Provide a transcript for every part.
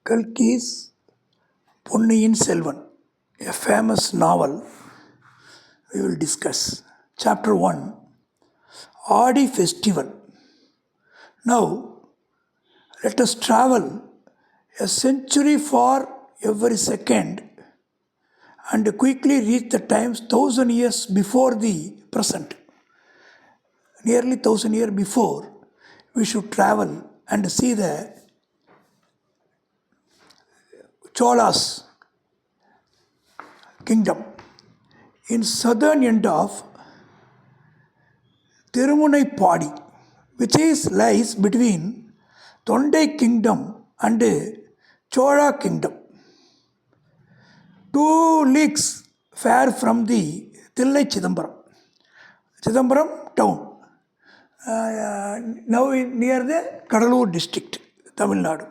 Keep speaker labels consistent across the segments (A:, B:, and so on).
A: Kalki's Ponniyin Selvan, a famous novel we will discuss. Chapter 1, Adi Festival. Now, let us travel a century for every second and quickly reach the times 1000 years before the present. Nearly 1000 years before, we should travel and see the Cholas kingdom in southern end of Tirumunai, which lies between Tondai kingdom and Chola kingdom. 2 leagues far from the Thillai Chidambaram town, now near the Kadalur district, Tamil Nadu.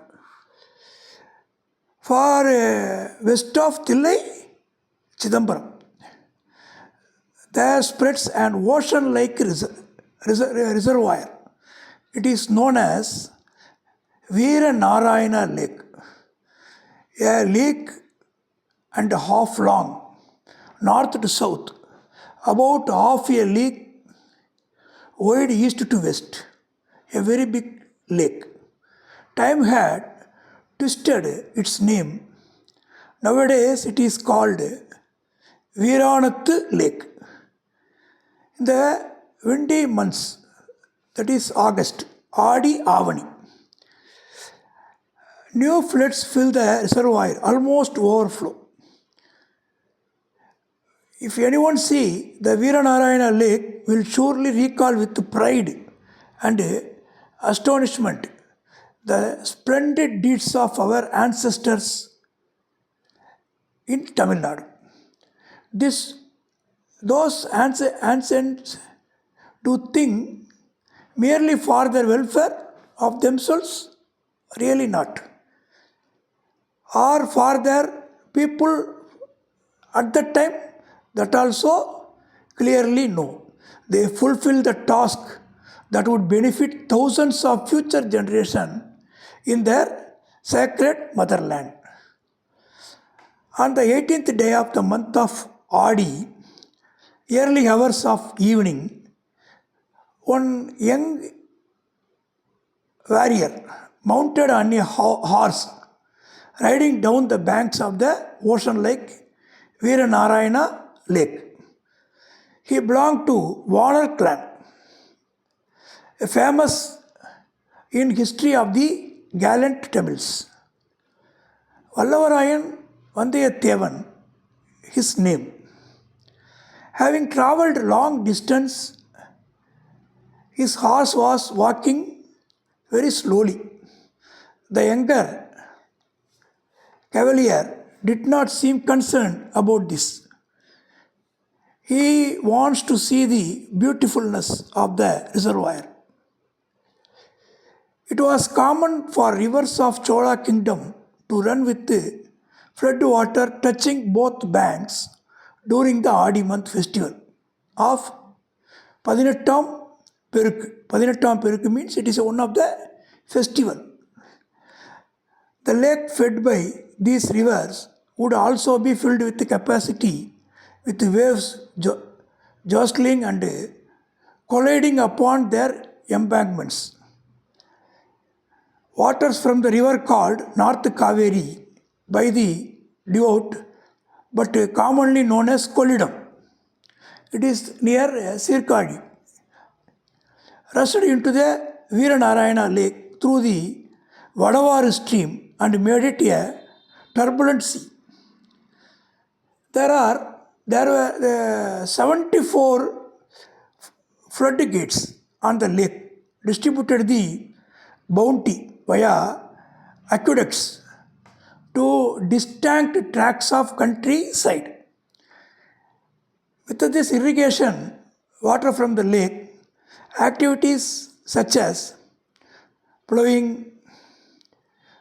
A: For west of Thillai Chidambaram, there spreads an ocean-like reservoir. It is known as Veera Narayana Lake, a lake and a half long, north to south, about half a league wide east to west, a very big lake. Time had twisted its name. Nowadays it is called Veeranath Lake. In the windy months, that is August, Adi Avani, new floods fill the reservoir, almost overflow. If anyone see the Veeranarayana Lake, will surely recall with pride and astonishment the splendid deeds of our ancestors in Tamil Nadu. Those ancients do think merely for their welfare of themselves, really not, or for their people at that time, that also clearly no. They fulfill the task that would benefit thousands of future generations in their sacred motherland. On the 18th day of the month of Adi, early hours of evening, one young warrior mounted on a horse riding down the banks of the ocean lake Veeranarayana Lake. He belonged to Vanar clan, a famous in history of the gallant Tamils. Vallavarayan Vandayathevan, his name. Having travelled long distance, his horse was walking very slowly. The younger cavalier did not seem concerned about this. He wants to see the beautifulness of the reservoir. It was common for rivers of Chola kingdom to run with flood water touching both banks during the Adi month festival of Padinettam Perukku. Padinettam Perukku means it is one of the festival. The lake fed by these rivers would also be filled with capacity, with waves jostling and colliding upon their embankments. Waters from the river called North Kaveri by the devout, but commonly known as Kollidam. It is near Sirkadi. Rushed into the Veeranarayana Lake through the Vadavaru stream and made it a turbulent sea. There were 74 floodgates on the lake, distributed the bounty via aqueducts to distant tracts of countryside. With this irrigation, water from the lake, activities such as plowing,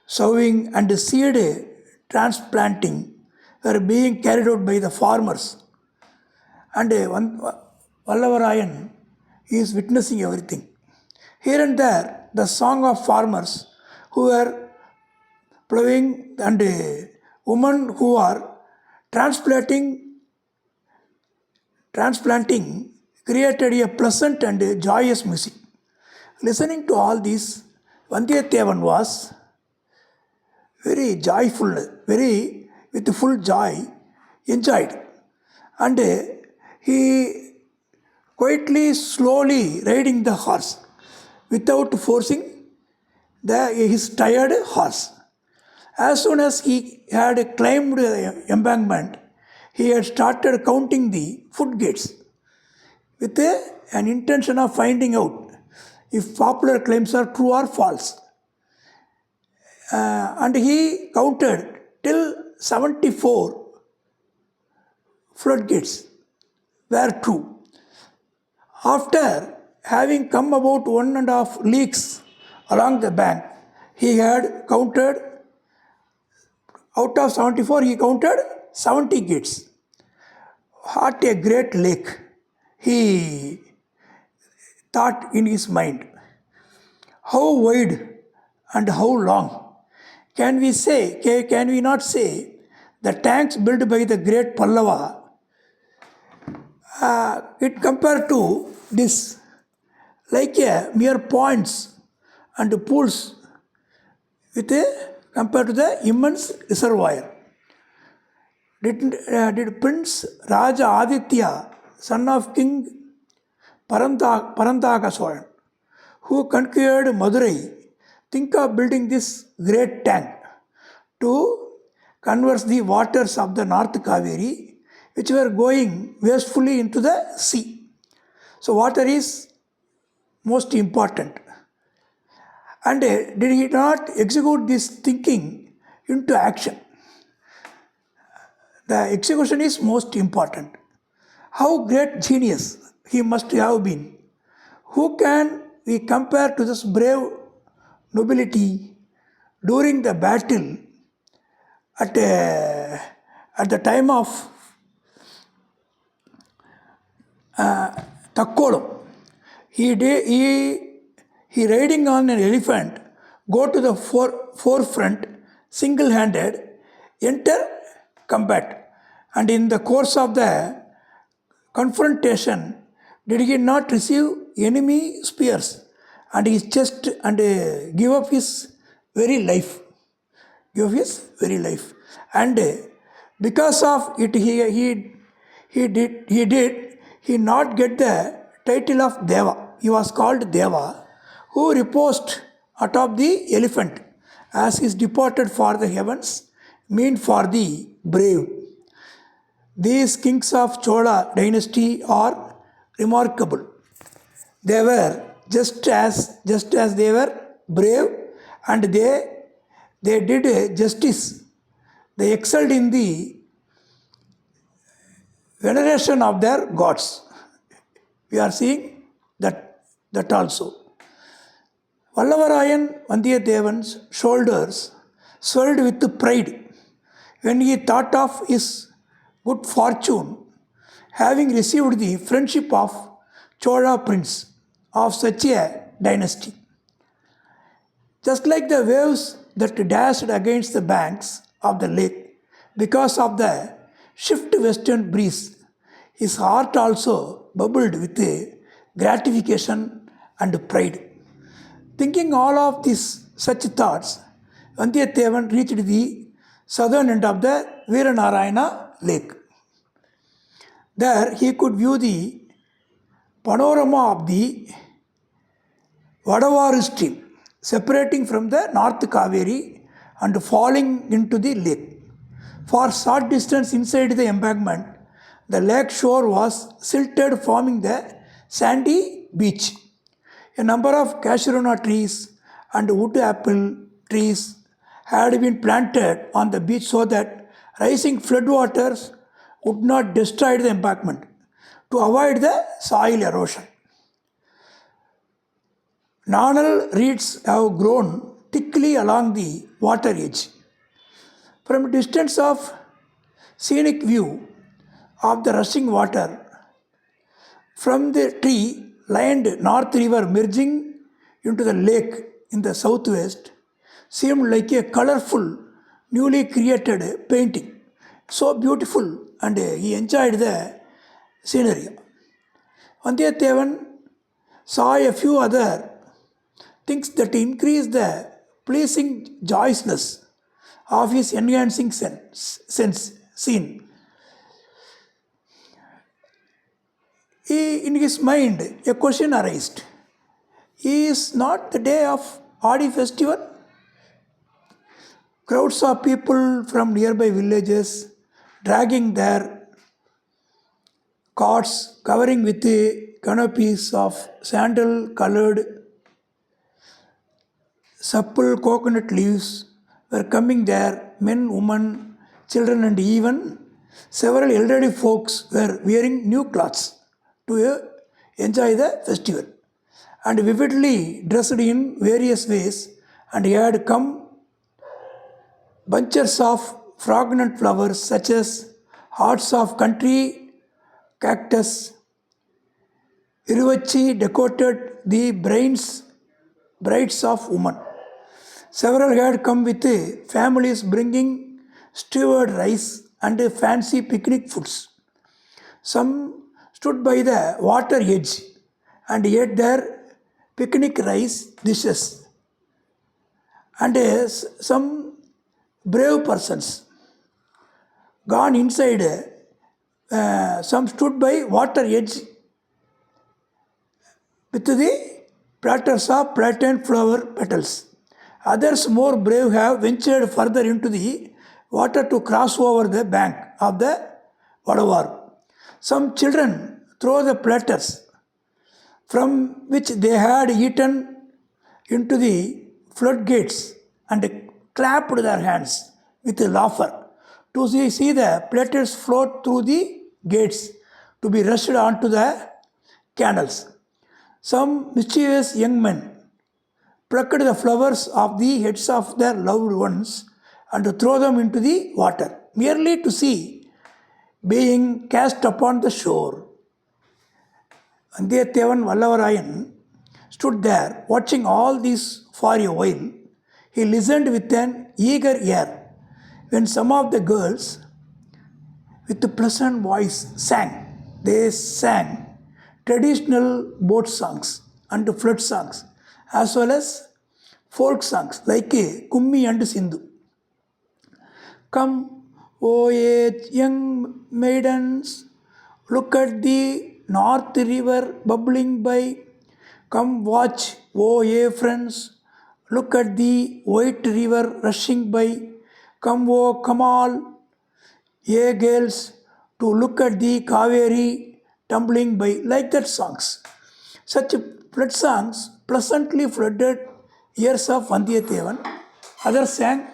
A: sowing and seed transplanting were being carried out by the farmers. And Vallavarayan is witnessing everything. Here and there, the song of farmers who were plowing, and women who are transplanting transplanting created a pleasant and joyous music. Listening to all this, Vandiyathevan was very joyful, very with full joy, enjoyed. And he quietly, slowly riding the horse without forcing his tired horse. As soon as he had climbed the embankment, he had started counting the foot gates with an intention of finding out if popular claims are true or false. And he counted till 74 floodgates were true. After having come about 1.5 leagues along the bank, he had counted, out of 74, he counted 70 gates. What a great lake, he thought in his mind. How wide and how long? Can we not say the tanks built by the great Pallava, it compared to this like a mere points and pools compared to the immense reservoir. Did Prince Raja Aditya, son of King Parantaka Solan, who conquered Madurai, think of building this great tank to converse the waters of the North Kaveri, which were going wastefully into the sea? So water is most important. And did he not execute this thinking into action? The execution is most important. How great genius he must have been. Who can we compare to this brave nobility during the battle at the time of Takkolam? He riding on an elephant, go to the forefront, single-handed, enter combat. And in the course of the confrontation, did he not receive enemy spears and his chest and give up his very life? And because of it, he not get the title of Deva. He was called Deva, who reposed atop the elephant, as is departed for the heavens, mean for the brave. These kings of Chola dynasty are remarkable. They were just as they were brave, and they did justice. They excelled in the veneration of their gods. We are seeing that also. Vallavarayan Vandiyathevan's shoulders swelled with pride when he thought of his good fortune, having received the friendship of Chola prince of such a dynasty. Just like the waves that dashed against the banks of the lake because of the shift western breeze, his heart also bubbled with gratification and pride. Thinking all of these such thoughts, Vandiyathevan reached the southern end of the Veeranarayana lake. There he could view the panorama of the Vadavaru stream separating from the North Kaveri and falling into the lake. For short distance inside the embankment, the lake shore was silted, forming the sandy beach. A number of cashew trees and wood apple trees had been planted on the beach so that rising floodwaters would not destroy the embankment to avoid the soil erosion. Gnarled reeds have grown thickly along the water edge. From a distance of scenic view of the rushing water, from the tree-lined North River merging into the lake in the southwest, seemed like a colorful, newly created painting. So beautiful, and he enjoyed the scenery. Vandiyathevan saw a few other things that increased the pleasing joyousness of his enhancing sense scene. In his mind, a question arose. Is not the day of Adi festival? Crowds of people from nearby villages dragging their carts covering with the canopies of sandal colored supple coconut leaves were coming there. Men, women, children, and even several elderly folks were wearing new clothes to enjoy the festival and vividly dressed in various ways, and he had come bunches of fragrant flowers such as hearts of country cactus. Iruvachi decorated the brides of women. Several had come with families bringing stewed rice and fancy picnic foods. Some stood by the water edge and ate their picnic rice dishes. And some brave persons gone inside, some stood by water edge with the platters of plantain flower petals. Others more brave have ventured further into the water to cross over the bank of the Vadavar. Some children throw the platters from which they had eaten into the floodgates and clapped their hands with laughter to see the platters float through the gates to be rushed onto the canals. Some mischievous young men plucked the flowers off the heads of their loved ones and throw them into the water, merely to see being cast upon the shore. Vandiyathevan Vallavarayan stood there watching all this for a while. He listened with an eager ear when some of the girls with a pleasant voice sang. They sang traditional boat songs and flood songs as well as folk songs like Kummi and Sindhu. Come, O ye young maidens, look at the north river bubbling by. Come watch, O ye friends, look at the white river rushing by. Come, O come all, ye girls, to look at the Kaveri tumbling by. Like that songs. Such flood songs pleasantly flooded ears of Vandiyathevan. Others sang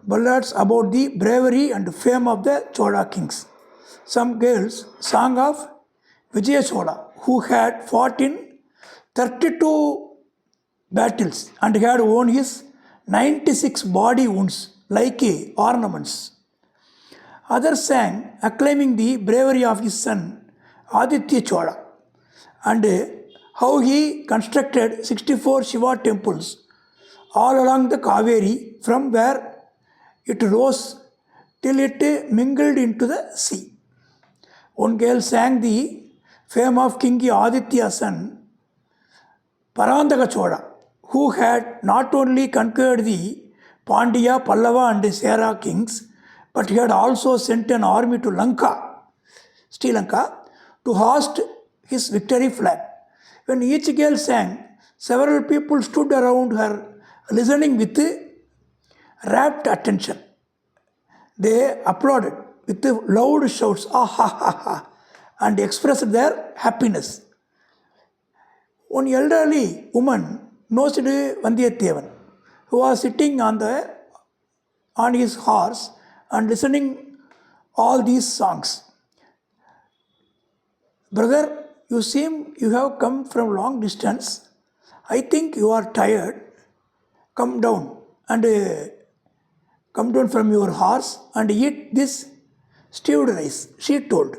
A: ballads about the bravery and fame of the Chola kings. Some girls sang of Vijaya Chola, who had fought in 32 battles and had won his 96 body wounds like ornaments. Others sang acclaiming the bravery of his son Aditya Chola and how he constructed 64 Shiva temples all along the Kaveri from where it rose till it mingled into the sea. One girl sang the fame of King Aditya's son Parandaka Chola, who had not only conquered the Pandya, Pallava and Sera kings, but he had also sent an army to Lanka, Sri Lanka, to hoist his victory flag. When each girl sang, several people stood around her listening with rapt attention. They applauded with loud shouts, ah ha ha ha, and expressed their happiness. One elderly woman nosed Vandiyathevan, who was sitting on his horse and listening all these songs. Brother, you seem you have come from long distance. I think you are tired. Come down and come down from your horse and eat this stewed rice, she told.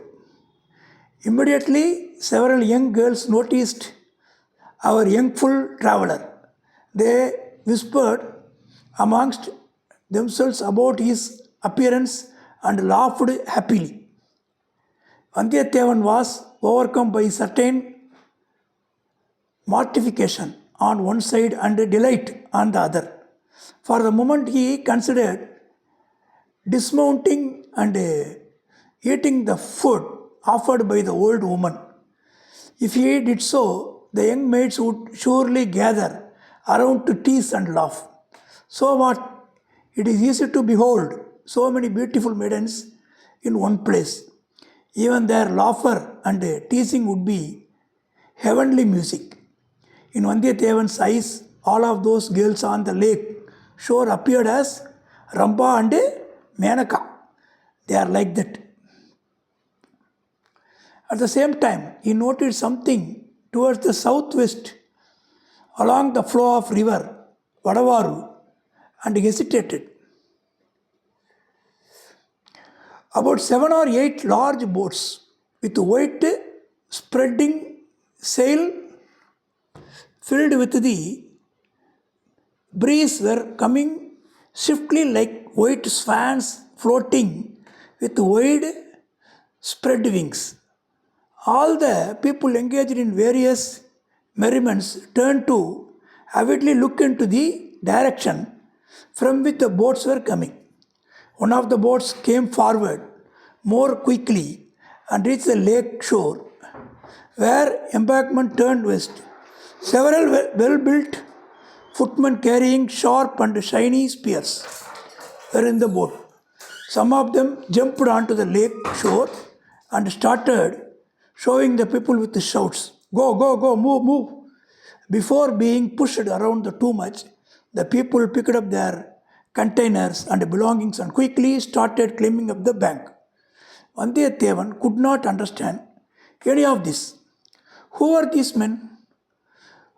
A: Immediately, several young girls noticed our youngful traveler. They whispered amongst themselves about his appearance and laughed happily. Vandiyathevan was overcome by certain mortification on one side and delight on the other. For the moment, he considered dismounting and eating the food offered by the old woman. If he did so, the young maids would surely gather around to tease and laugh. So what? It is easy to behold so many beautiful maidens in one place. Even their laughter and teasing would be heavenly music. In Vandiyathevan's eyes, all of those girls on the lake shore appeared as Ramba and Menaka. They are like that. At the same time, he noted something towards the southwest along the flow of river Vadavaru and hesitated. About 7 or 8 large boats with white spreading sail filled with the breeze were coming swiftly like white swans floating with wide spread wings. All the people engaged in various merriments turned to avidly look into the direction from which the boats were coming. One of the boats came forward more quickly and reached the lake shore, where embankment turned west. Several well built footmen carrying sharp and shiny spears were in the boat. Some of them jumped onto the lake shore and started showing the people with the shouts, "Go, go, go, move, move." Before being pushed around too much, the people picked up their containers and belongings and quickly started climbing up the bank. Vandiyathevan could not understand any of this. Who were these men?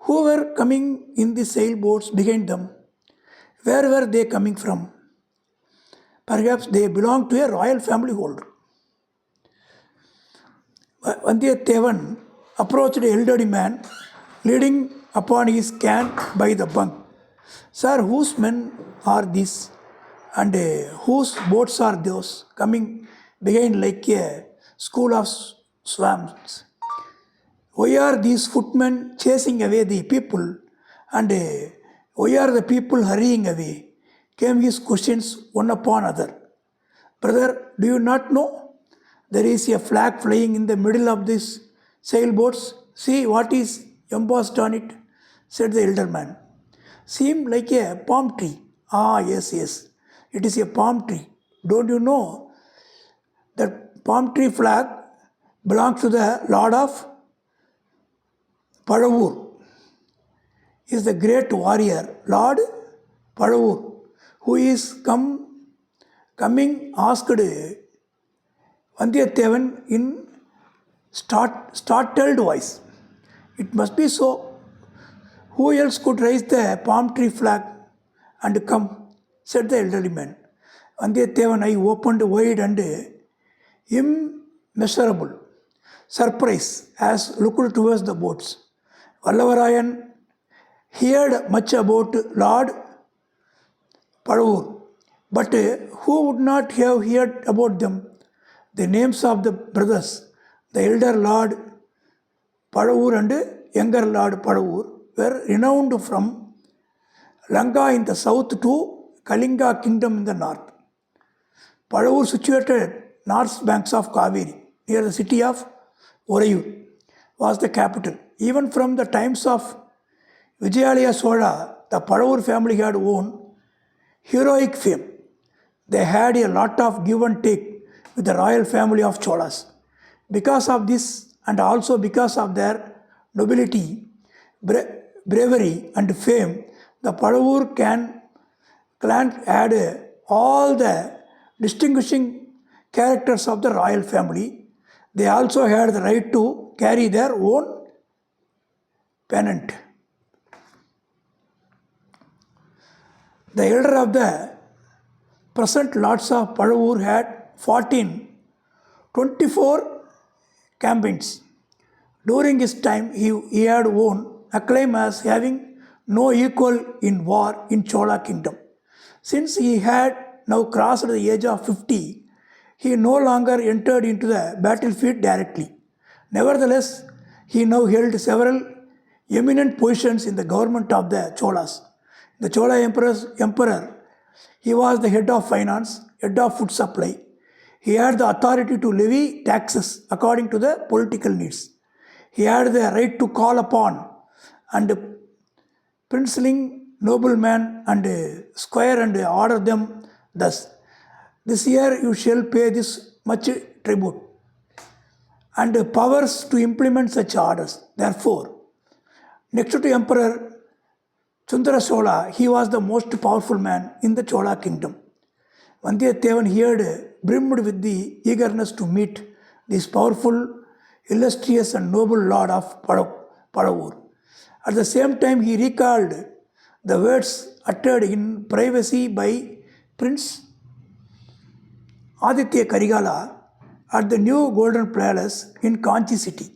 A: Who were coming in the sailboats behind them? Where were they coming from? Perhaps they belonged to a royal family holder. Vandiyathevan approached an elderly man leaning upon his can by the bunk. Sir, whose men are these? And whose boats are those coming behind like a school of swans? Why are these footmen chasing away the people? And why are the people hurrying away? Came his questions one upon other. Brother, do you not know? There is a flag flying in the middle of these sailboats. See what is embossed on it, said the elder man. Seemed like a palm tree. Ah, yes, yes. It is a palm tree. Don't you know that palm tree flag belongs to the Lord of Padavur? Is the great warrior, Lord Padavur, who is coming asked Vandiyathevan in startled voice. It must be so. Who else could raise the palm tree flag and come? Said the elderly man. Vandiyathevan eye opened wide and immeasurable surprise as looked towards the boats. Vallavarayan heard much about Lord Padavur, but who would not have heard about them? The names of the brothers, the elder Lord Padavur and younger Lord Padavur, were renowned from Lanka in the south to Kalinga kingdom in the north. Padavur, situated north banks of Kaveri, near the city of Orayur, was the capital. Even from the times of Vijayalaya Sola, the Padavur family had won heroic fame. They had a lot of give and take with the royal family of Cholas. Because of this, and also because of their nobility, bravery, and fame, the Padavur clan had all the distinguishing characters of the royal family. They also had the right to carry their own pennant. The elder of the present lords of Padavur had fought in 24 campaigns. During his time, he had won acclaim as having no equal in war in Chola kingdom. Since he had now crossed the age of 50, he no longer entered into the battlefield directly. Nevertheless, he now held several eminent positions in the government of the Cholas. The Chola emperor, he was the head of finance, head of food supply. He had the authority to levy taxes according to the political needs. He had the right to call upon and princeling nobleman and squire and order them thus. This year you shall pay this much tribute and powers to implement such orders. Therefore, next to Emperor Chundra Chola, he was the most powerful man in the Chola kingdom. Vandiyathevan here brimmed with the eagerness to meet this powerful, illustrious, and noble lord of Padavur. At the same time, he recalled the words uttered in privacy by Prince Aditya Karigala at the new Golden Palace in Kanchi city.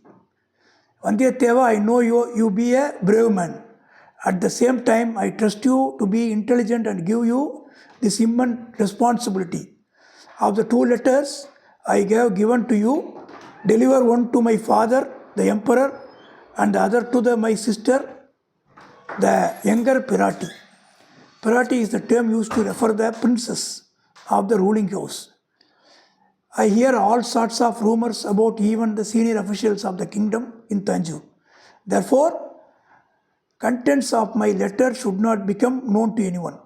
A: Vandiyatheva, I know you be a brave man. At the same time, I trust you to be intelligent and give you this immense responsibility. Of the two letters I have given to you, deliver one to my father, the emperor, and the other to my sister, the younger Pirati. Pirati is the term used to refer the princess of the ruling house. I hear all sorts of rumors about even the senior officials of the kingdom in Tanjore. Therefore, contents of my letter should not become known to anyone.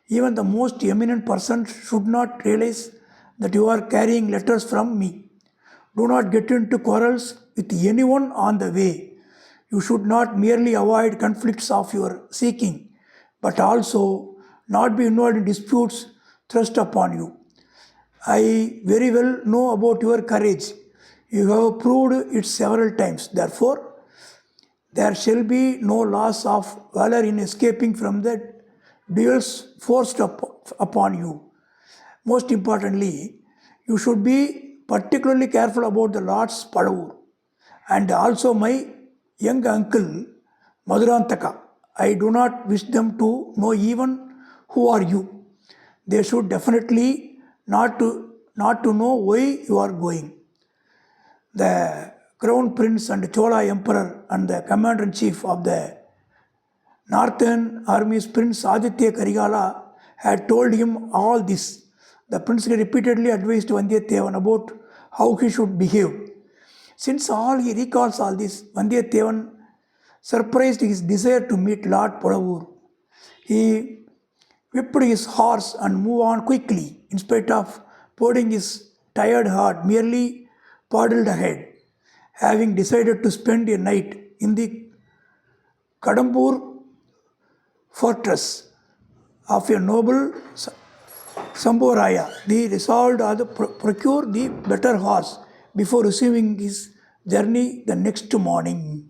A: Even the most eminent person should not realize that you are carrying letters from me. Do not get into quarrels with anyone on the way. You should not merely avoid conflicts of your seeking, but also not be involved in disputes thrust upon you. I very well know about your courage. You have proved it several times. Therefore, there shall be no loss of valor in escaping from the duels forced upon you. Most importantly, you should be particularly careful about the Lord's Padavur and also my young uncle Madhurantaka. I do not wish them to know even who are you. They should definitely not to know why you are going. The crown prince and Chola emperor and the commander-in-chief of the northern armies, Prince Aditya Karigala, had told him all this. The prince repeatedly advised Vandiyathevan about how he should behave. Since he recalls all this, Vandiyathevan surprised his desire to meet Lord Padavur. He whipped his horse and moved on quickly, in spite of pouring his tired heart, merely paddled ahead, having decided to spend a night in the Kadambur fortress of a noble Samboraya. He resolved to procure the better horse before resuming his journey the next morning.